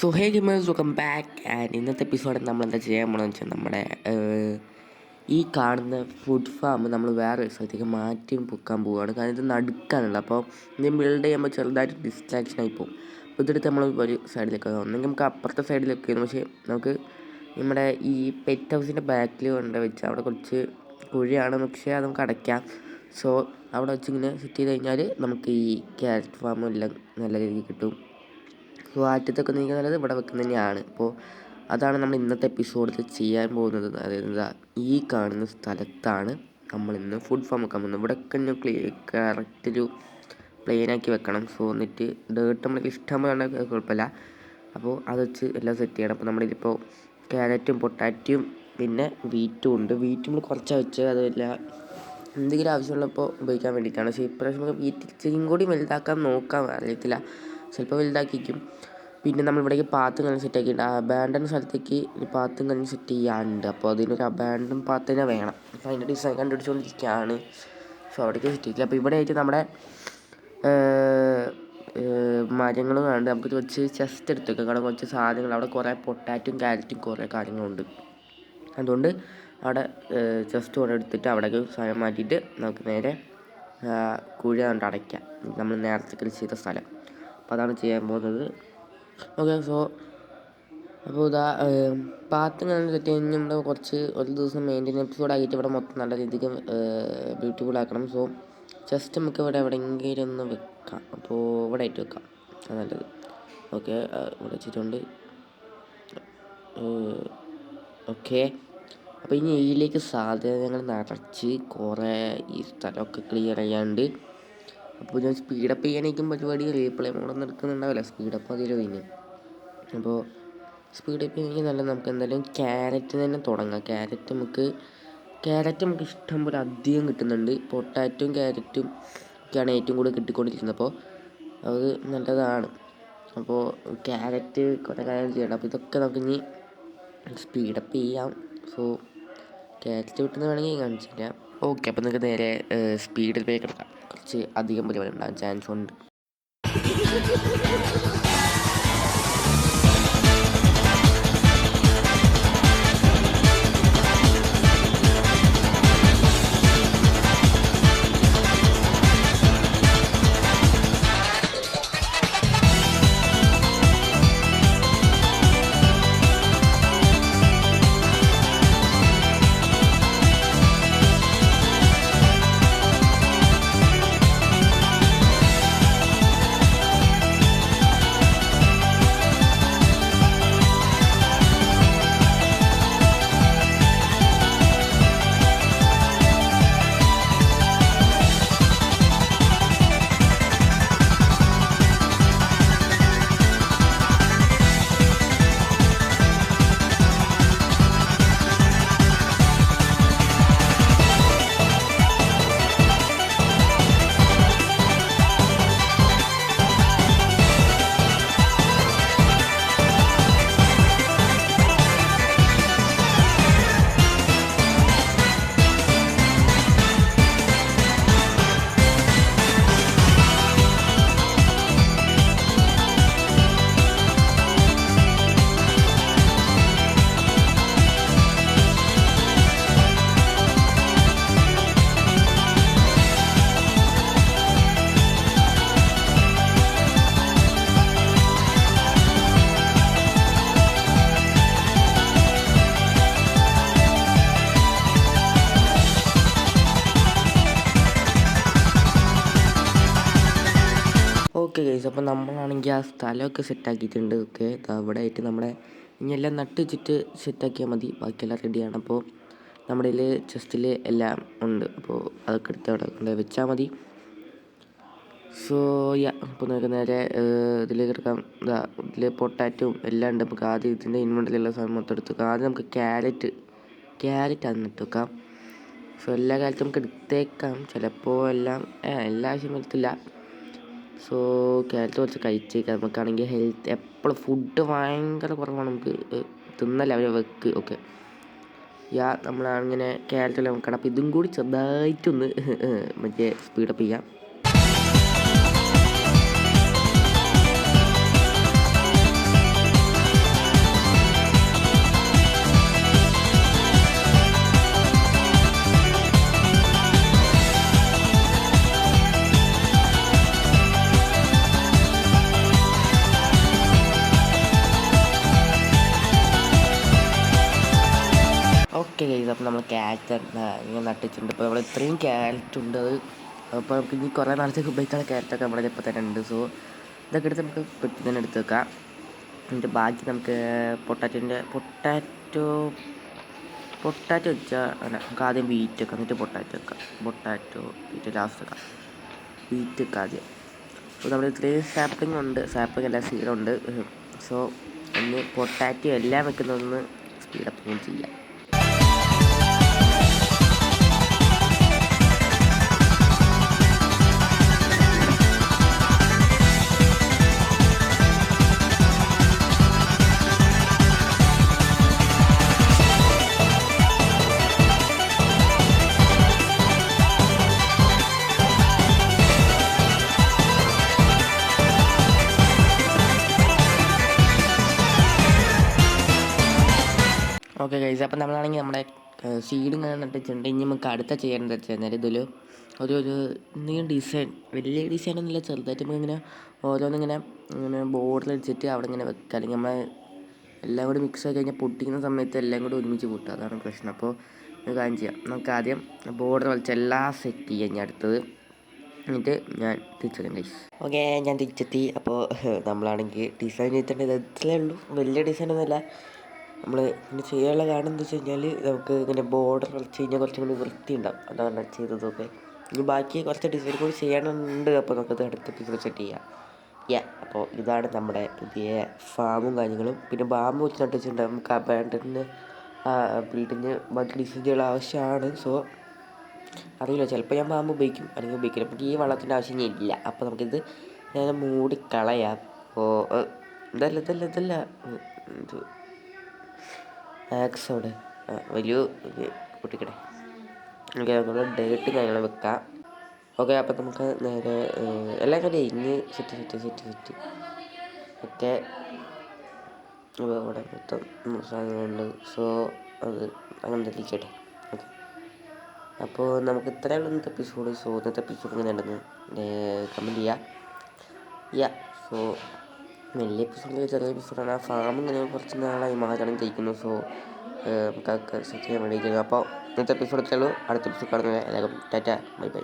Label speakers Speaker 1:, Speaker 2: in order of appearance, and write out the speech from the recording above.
Speaker 1: So hey gamers, welcome back. And ഇന്നത്തെ എപ്പിസോഡിൽ നമ്മളെന്താ ചെയ്യാൻ പോകണമെന്ന് വെച്ചാൽ നമ്മുടെ ഈ കാണുന്ന ഫുഡ് ഫാം നമ്മൾ വേറൊരു സ്ഥലത്തേക്ക് മാറ്റി പൊക്കാൻ പോവുകയാണ്. കാരണം ഇത് നടുക്കാനുള്ള, അപ്പോൾ ഇത് ബിൽഡ് ചെയ്യുമ്പോൾ ചെറുതായിട്ട് ഡിസ്ട്രാക്ഷനായി പോകും. അപ്പോൾ ഇതെടുത്ത് നമ്മൾ ഒരു സൈഡിലേക്ക് ഒന്നെങ്കിൽ നമുക്ക് അപ്പുറത്തെ സൈഡിലേക്ക് വരുന്നു, പക്ഷേ നമുക്ക് നമ്മുടെ ഈ പെറ്റ് ഹൗസിൻ്റെ ബാക്കിൽ കൊണ്ട് വെച്ചാൽ അവിടെ കുറച്ച് കുഴിയാണ്, പക്ഷേ അത് നമുക്ക് അടയ്ക്കാം. സോ അവിടെ വെച്ച് ഇങ്ങനെ സെറ്റ് ചെയ്ത് കഴിഞ്ഞാൽ നമുക്ക് ഈ ക്യാരറ്റ് ഫാമും എല്ലാം നല്ല രീതിയിൽ കിട്ടും. സോ ആറ്റത്തൊക്കെ നീക്കാൻ നല്ലത് ഇവിടെ വെക്കുന്നത് തന്നെയാണ്. അപ്പോൾ അതാണ് നമ്മൾ ഇന്നത്തെ എപ്പിസോഡിൽ ചെയ്യാൻ പോകുന്നത്. അതായത് ഈ കാണുന്ന സ്ഥലത്താണ് നമ്മളിന്ന് ഫുഡ് ഫാം വെക്കാൻ പോകുന്നത്. ഇവിടെയൊക്കെ ഒന്ന് കറക്റ്റൊരു പ്ലെയിനാക്കി വെക്കണം. സോ എന്നിട്ട് ഡേർട്ട് നമ്മൾക്ക് ഇഷ്ടം പോലെ കുഴപ്പമില്ല. അപ്പോൾ അത് വെച്ച് എല്ലാം സെറ്റ് ചെയ്യണം. അപ്പോൾ നമ്മളിതിപ്പോൾ ക്യാരറ്റും പൊട്ടാറ്റയും പിന്നെ വീറ്റും ഉണ്ട്. വീറ്റ് നമ്മൾ കുറച്ചാണ് വെച്ച്, അതല്ല എന്തെങ്കിലും ആവശ്യമുള്ളപ്പോൾ ഉപയോഗിക്കാൻ വേണ്ടിയിട്ടാണ്. പക്ഷേ ഇപ്രാവശ്യം നമുക്ക് വീറ്റ് ഇച്ചിരിയും കൂടി വലുതാക്കാൻ നോക്കാം, അറിയത്തില്ല, ചിലപ്പോൾ വലുതാക്കിക്കും. പിന്നെ നമ്മളിവിടേക്ക് പാത്തും കല്ലും സെറ്റ് ആക്കിയിട്ടുണ്ട്. അബാൻഡൻ സ്ഥലത്തേക്ക് ഒരു പാത്തും കല്ലും സെറ്റ് ചെയ്യാനുണ്ട്. അപ്പോൾ അതിനൊരു അബാൻഡൻ പാത്ത് തന്നെ വേണം. അപ്പോൾ അതിൻ്റെ ഡിസൈൻ കണ്ടുപിടിച്ചുകൊണ്ടിരിക്കുകയാണ്. സോ അവിടേക്ക് സെറ്റ് ചെയ്തില്ല. അപ്പോൾ ഇവിടെ ആയിട്ട് നമ്മുടെ മരങ്ങളും വേണ്ട. നമുക്ക് കുറച്ച് ചെസ്റ്റ് എടുത്ത് വെക്കാം, കാരണം കുറച്ച് സാധനങ്ങൾ അവിടെ കുറേ പൊട്ടാറ്റും ക്യാരറ്റും കുറേ കാര്യങ്ങളുണ്ട്. അതുകൊണ്ട് അവിടെ ചെസ്റ്റ് കൊണ്ട് എടുത്തിട്ട് അവിടേക്ക് സ്ഥലം മാറ്റിയിട്ട് നമുക്ക് നേരെ കുഴി കൊണ്ട് അടയ്ക്കാം. നമ്മൾ നേരത്തെ കൃഷി ചെയ്ത സ്ഥലം. അപ്പോൾ അതാണ് ചെയ്യാൻ പോകുന്നത്. ഓക്കെ, സോ അപ്പോൾ ഇതാ പാത്തും കണ്ട് സെറ്റ് കഴിഞ്ഞ് നമ്മൾ കുറച്ച് ഒരു ദിവസം മെയിൻ്റെനൻസ് എപ്പിസോഡ് ആക്കിയിട്ട് ഇവിടെ മൊത്തം നല്ല രീതിക്ക് ബ്യൂട്ടിഫുൾ ആക്കണം. സോ ജസ്റ്റ് നമുക്ക് ഇവിടെ എവിടെയെങ്കിലും ഒന്ന് വെക്കാം. അപ്പോൾ ഇവിടെ ആയിട്ട് വെക്കാം, അത് നല്ലത്. ഓക്കെ, ഇവിടെ വെച്ചിട്ടുണ്ട്. ഓക്കെ, അപ്പോൾ ഇനി ഇതിലേക്ക് സാധനങ്ങൾ നിറച്ച് കുറേ ഈ സ്ഥലമൊക്കെ ക്ലിയർ ചെയ്യാണ്ട്. അപ്പോൾ ഞാൻ സ്പീഡപ്പ് ചെയ്യാനേക്കും പരിപാടി റീപ്ലേ മോഡൊന്നും എടുക്കുന്നുണ്ടാവില്ല, സ്പീഡപ്പ് അതിലോ ഇനി. അപ്പോൾ സ്പീഡപ്പ് ചെയ്യാൻ നല്ല നമുക്ക് എന്തായാലും ക്യാരറ്റ് തന്നെ തുടങ്ങാം. ക്യാരറ്റ് നമുക്ക് ഇഷ്ടം പോലെ അധികം കിട്ടുന്നുണ്ട്. പൊട്ടാറ്റവും ക്യാരറ്റും ഒക്കെയാണ് ഏറ്റവും കൂടുതൽ കിട്ടിക്കൊണ്ടിരിക്കുന്നത്. അപ്പോൾ അത് നല്ലതാണ്. അപ്പോൾ ക്യാരറ്റ് കുറേ കാര്യം ചെയ്യണം. അപ്പോൾ ഇതൊക്കെ നമുക്ക് ഇനി സ്പീഡപ്പ് ചെയ്യാം. സോ ക്യാരറ്റ് വിട്ടുന്ന വേണമെങ്കിൽ കാണിച്ചില്ല. ഓക്കെ, അപ്പോൾ നിങ്ങൾക്ക് നേരെ സ്പീഡിലേക്ക് എടുക്കാം. കുറച്ച് അധികം പരിപാടി ഉണ്ടാകാൻ ചാൻസ് ഉണ്ട്. ഓക്കെ ഗൈസ്, അപ്പോൾ നമ്മളാണെങ്കിൽ ആ സ്ഥലമൊക്കെ സെറ്റാക്കിയിട്ടുണ്ട്. ഓക്കെ, അവിടെ ആയിട്ട് നമ്മുടെ ഇനി എല്ലാം നട്ട് വെച്ചിട്ട് സെറ്റാക്കിയാൽ മതി, ബാക്കിയെല്ലാം റെഡിയാണ്. അപ്പോൾ നമ്മുടെ ഇതിൽ ചെസ്റ്റിൽ എല്ലാം ഉണ്ട്. അപ്പോൾ അതൊക്കെ എടുത്ത് അവിടെ കൊണ്ട് വെച്ചാൽ മതി. സോ അപ്പോൾ നമുക്ക് നേരെ ഇതിലേക്ക് എടുക്കാം. ഇതിൽ പൊട്ടാറ്റവും എല്ലാം ഉണ്ട്. നമുക്ക് ആദ്യം ഇതിൻ്റെ ഇൻവെൻ്ററിലുള്ള സാധനം മൊത്തം എടുത്ത് വെക്കാം. ആദ്യം നമുക്ക് ക്യാരറ്റ് അത് നട്ട് വെക്കാം. സോ എല്ലാ കാലത്തും നമുക്ക് എടുത്തേക്കാം, ചിലപ്പോൾ എല്ലാ ആവശ്യം വരത്തില്ല. സോ ക്യാരറ്റ് കുറച്ച് കഴിച്ചേക്കാം. നമുക്കാണെങ്കിൽ ഹെൽത്ത് എപ്പോഴും ഫുഡ് ഭയങ്കര കുറവാണ്, നമുക്ക് തിന്നല്ല അവരെ വെക്ക്. ഓക്കെ, നമ്മളങ്ങനെ ക്യാരറ്റെല്ലാം വെക്കണം. അപ്പോൾ ഇതും കൂടി ചെറുതായിട്ടൊന്ന് മറ്റേ സ്പീഡപ്പ് ചെയ്യാം. ഓക്കെ ഗൈസ്, അപ്പോൾ നമ്മൾ ക്യാരറ്റ് ഇങ്ങനെ നട്ടിട്ടുണ്ട്. ഇപ്പോൾ നമ്മൾ ഇത്രയും ക്യാരറ്റ് ഉണ്ട്. അത് അപ്പോൾ നമുക്ക് ഇനി കുറേ നാളത്തേക്ക് ഉപയോഗിക്കാനുള്ള ക്യാരറ്റൊക്കെ നമ്മുടെ ഇപ്പോൾ തന്നെ ഉണ്ട്. സോ ഇതൊക്കെ എടുത്ത് നമുക്ക് പെട്ടെന്ന് തന്നെ എടുത്ത് വെക്കാം. എന്നിട്ട് ബാക്കി നമുക്ക് പൊട്ടാറ്റോ വെച്ചാൽ അല്ല, നമുക്ക് ആദ്യം വീറ്റ് വെക്കാം, എന്നിട്ട് പൊട്ടാറ്റോ വെക്കാം. വീറ്റ് ലാസ്റ്റ് വെക്കാം. വീറ്റ് വെക്കാം ആദ്യം. അപ്പോൾ നമ്മൾ ഇത്രയും സാപ്ലിംഗ് ഉണ്ട്, സാപ്ലിംഗ് എല്ലാം സീഡുണ്ട്. സോ ഒന്ന് പൊട്ടാറ്റോ എല്ലാം വെക്കുന്നതൊന്ന് സ്പീഡപ്പ് ചെയ്യാം. ഓക്കെ ഗൈസ്, അപ്പം നമ്മളാണെങ്കിൽ നമ്മുടെ സീഡ് ഇങ്ങനെ നട്ടിട്ടുണ്ട്. ഇനി നമുക്ക് അടുത്ത ചെയ്യേണ്ടത് വെച്ച് കഴിഞ്ഞാൽ ഇതിൽ ഒരു എന്തെങ്കിലും ഡിസൈൻ, വലിയ ഡിസൈനൊന്നുമില്ല, ചെറുതായിട്ട് നമുക്കിങ്ങനെ ഓരോന്നിങ്ങനെ ബോർഡിൽ വെച്ചിട്ട് അവിടെ ഇങ്ങനെ വെക്കുക. അല്ലെങ്കിൽ നമ്മൾ എല്ലാം കൂടി മിക്സ് ആയി കഴിഞ്ഞാൽ പൊട്ടിക്കുന്ന സമയത്ത് എല്ലാം കൂടി ഒരുമിച്ച് പൊട്ടുക, അതാണ് പ്രശ്നം. അപ്പോൾ ഒരു കാര്യം ചെയ്യാം, നമുക്ക് ആദ്യം ബോർഡർ വലിച്ച് എല്ലാം സെറ്റ് ചെയ്യാം. ഇനി അടുത്തത് എന്നിട്ട് ഞാൻ തിരിച്ചെത്താം ഗൈസ്. ഓക്കെ, ഞാൻ തിരിച്ചെത്തി. അപ്പോൾ നമ്മളാണെങ്കിൽ ഡിസൈൻ ചെയ്തിട്ടുണ്ട്. ഇത്രയേ ഉള്ളൂ, വലിയ ഡിസൈനൊന്നുമില്ല. നമ്മൾ ഇങ്ങനെ ചെയ്യാനുള്ള കാരണം എന്താ വെച്ച് കഴിഞ്ഞാൽ നമുക്ക് ഇങ്ങനെ ബോർഡർ കളിച്ച് കഴിഞ്ഞാൽ കുറച്ചും കൂടി വൃത്തി ഉണ്ടാവും, അതാണ് ചെയ്തതൊക്കെ. ഇനി ബാക്കി കുറച്ച് ഡിസൈൻ കൂടി ചെയ്യാനുണ്ട്. അപ്പോൾ നമുക്കത് അടുത്ത എപ്പിസോഡ് സെറ്റ് ചെയ്യാം. അപ്പോൾ ഇതാണ് നമ്മുടെ പുതിയ ഫാമും കാര്യങ്ങളും. പിന്നെ ബാമ്പ് വെച്ച് നട്ടിച്ചിട്ടുണ്ട്. നമുക്ക് അബാൻഡന് ബിൽഡിങ് ബാക്കി ഡിസൈൻ ചെയ്യാനുള്ള ആവശ്യമാണ്. സോ അറിയില്ല, ചിലപ്പോൾ ഞാൻ ബാമ്പ് ഉപയോഗിക്കും, അല്ലെങ്കിൽ ഉപയോഗിക്കില്ല. അപ്പോൾ ഈ വള്ളത്തിൻ്റെ ആവശ്യം ഇല്ല. അപ്പോൾ നമുക്കിത് ഞാൻ മൂടിക്കളയാം. അപ്പോൾ ഇതല്ല ആക്സ് അവിടെ വലിയ പൊട്ടിക്കട്ടെ. ഓക്കെ, നമ്മൾ ഡേറ്റ് കാര്യങ്ങൾ വെക്കാം. ഓക്കെ, അപ്പം നമുക്ക് നേരെ എല്ലാം കാര്യം ഇനി സെറ്റ് ഒക്കെ അവിടെ മൊത്തം സാധനങ്ങളുണ്ട്. സോ അത് അങ്ങനെ തെളിയിക്കട്ടെ. ഓക്കെ, അപ്പോൾ നമുക്ക് ഇത്രയുള്ള ഇന്നത്തെ എപ്പിസോഡ്. സോ ഇന്നത്തെ എപ്പിസോഡ് ഇങ്ങനെ ഉണ്ടെന്ന് കമൻറ്റ് ചെയ്യാം. സോ വലിയ എപ്പിസോഡിൽ ചെറിയ എപ്പിസോഡാണ്. ആ ഫാം ഇങ്ങനെ കുറച്ച് നാളായി മാറ്റണം ജയിക്കുന്നു. സോ നമുക്ക് സെറ്റ് ചെയ്യാൻ വേണ്ടിയിരിക്കുന്നു. അപ്പോൾ ഇന്നത്തെ എപ്പിസോഡ് ഇത്രയുള്ളൂ. അടുത്ത എപ്പിസോഡ് കാണുന്നത് എല്ലാവർക്കും ടാറ്റ, ബൈ.